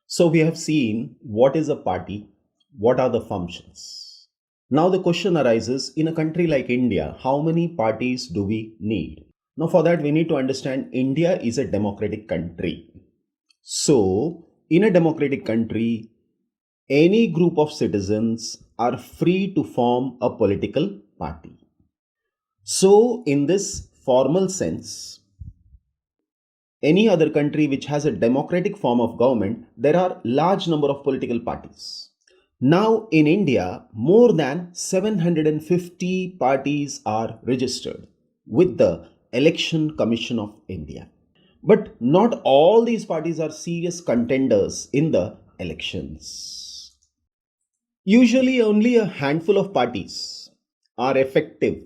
So we have seen what is a party, what are the functions. Now the question arises, in a country like India, how many parties do we need? Now for that we need to understand India is a democratic country. So in a democratic country, any group of citizens are free to form a political party. So in this formal sense, any other country which has a democratic form of government, there are large number of political parties. Now in India, more than 750 parties are registered with the Election Commission of India. But not all these parties are serious contenders in the elections. Usually only a handful of parties are effective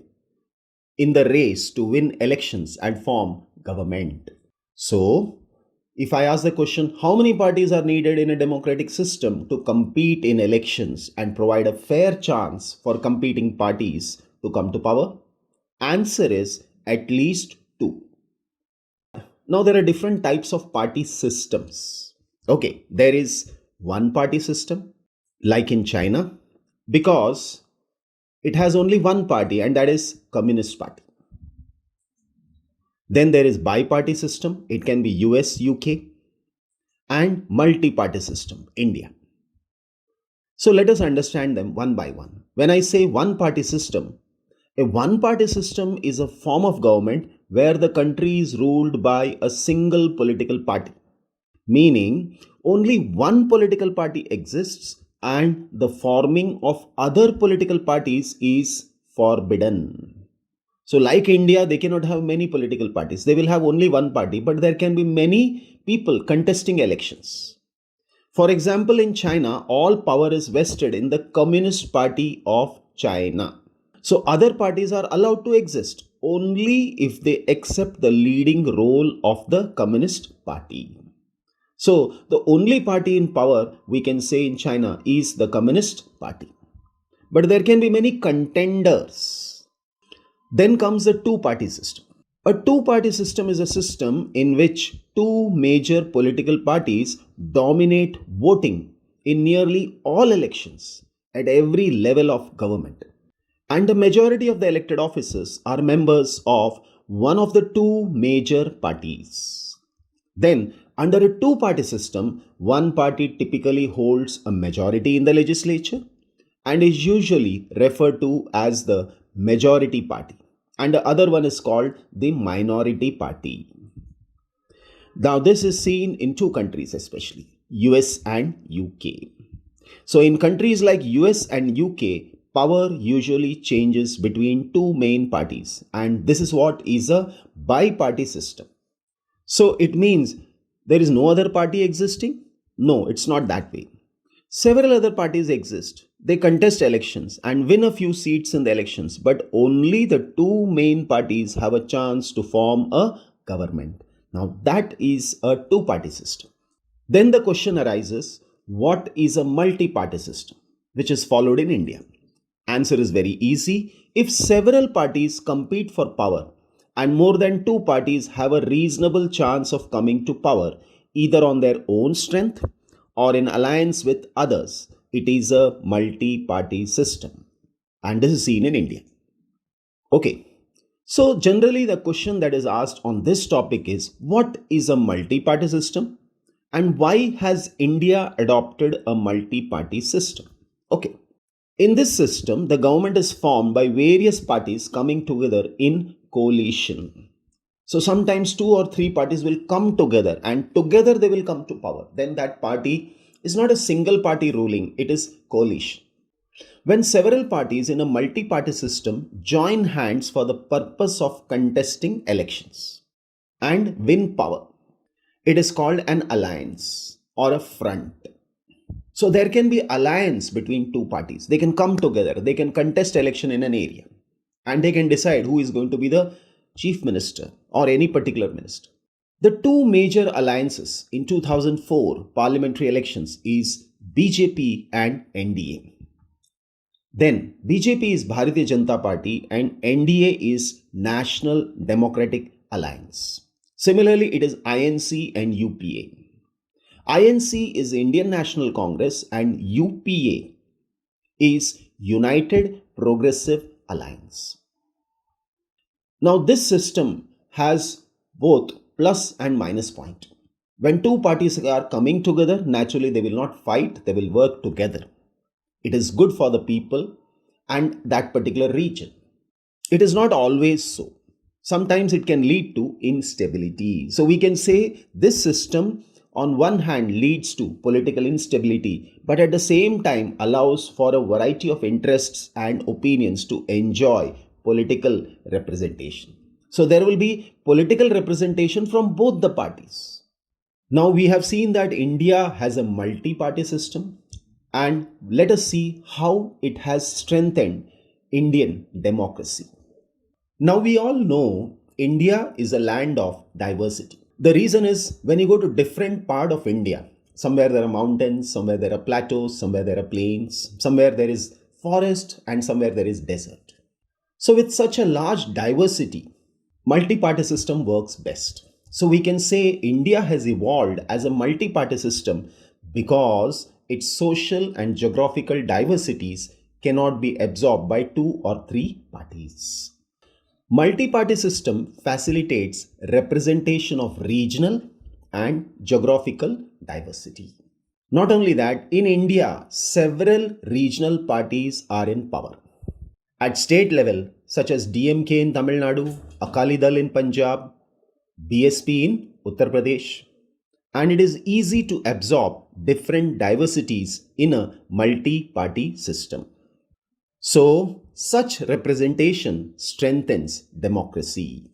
in the race to win elections and form government. So, if I ask the question, how many parties are needed in a democratic system to compete in elections and provide a fair chance for competing parties to come to power? Answer is at least 2. Now, there are different types of party systems. Okay, there is one party system, like in China, because it has only one party, and that is Communist Party. Then there is bi-party system. It can be US, UK, and multi-party system, India. So let us understand them one by one. When I say one-party system, a one-party system is a form of government where the country is ruled by a single political party, meaning only one political party exists and the forming of other political parties is forbidden. So like India, they cannot have many political parties. They will have only one party, but there can be many people contesting elections. For example, in China, all power is vested in the Communist Party of China. So other parties are allowed to exist only if they accept the leading role of the Communist Party. So the only party in power we can say in China is the Communist Party. But there can be many contenders. Then comes the two-party system. A two-party system is a system in which two major political parties dominate voting in nearly all elections at every level of government. And the majority of the elected officers are members of one of the two major parties. Then, under a two-party system, one party typically holds a majority in the legislature and is usually referred to as the majority party. And the other one is called the minority party. Now, this is seen in two countries especially, US and UK. So, in countries like US and UK, power usually changes between two main parties, and this is what is a bi-party system. So it means there is no other party existing? No, it's not that way. Several other parties exist. They contest elections and win a few seats in the elections, but only the two main parties have a chance to form a government. Now that is a two-party system. Then the question arises, what is a multi-party system, which is followed in India? Answer is very easy. If several parties compete for power and more than two parties have a reasonable chance of coming to power, either on their own strength or in alliance with others, it is a multi-party system. And this is seen in India. Okay. So generally the question that is asked on this topic is, what is a multi-party system and why has India adopted a multi-party system? Okay. In this system, the government is formed by various parties coming together in coalition. So sometimes two or three parties will come together and together they will come to power. Then that party is not a single party ruling, it is coalition. When several parties in a multi-party system join hands for the purpose of contesting elections and win power, it is called an alliance or a front. So there can be alliance between two parties. They can come together, they can contest election in an area and they can decide who is going to be the chief minister or any particular minister. The two major alliances in 2004 parliamentary elections is BJP and NDA. Then BJP is Bharatiya Janata Party and NDA is National Democratic Alliance. Similarly, it is INC and UPA. INC is Indian National Congress and UPA is United Progressive Alliance. Now, this system has both plus and minus point. When two parties are coming together, naturally they will not fight, they will work together. It is good for the people and that particular region. It is not always so. Sometimes it can lead to instability. So we can say this system on one hand leads to political instability, but at the same time allows for a variety of interests and opinions to enjoy political representation. So there will be political representation from both the parties. Now we have seen that India has a multi-party system, and let us see how it has strengthened Indian democracy. Now we all know India is a land of diversity. The reason is when you go to different part of India, somewhere there are mountains, somewhere there are plateaus, somewhere there are plains, somewhere there is forest and somewhere there is desert. So with such a large diversity, multi-party system works best. So we can say India has evolved as a multi-party system because its social and geographical diversities cannot be absorbed by two or three parties. Multi-party system facilitates representation of regional and geographical diversity. Not only that, in India, several regional parties are in power. At state level, such as DMK in Tamil Nadu, Akali Dal in Punjab, BSP in Uttar Pradesh, and it is easy to absorb different diversities in a multi-party system. So, such representation strengthens democracy.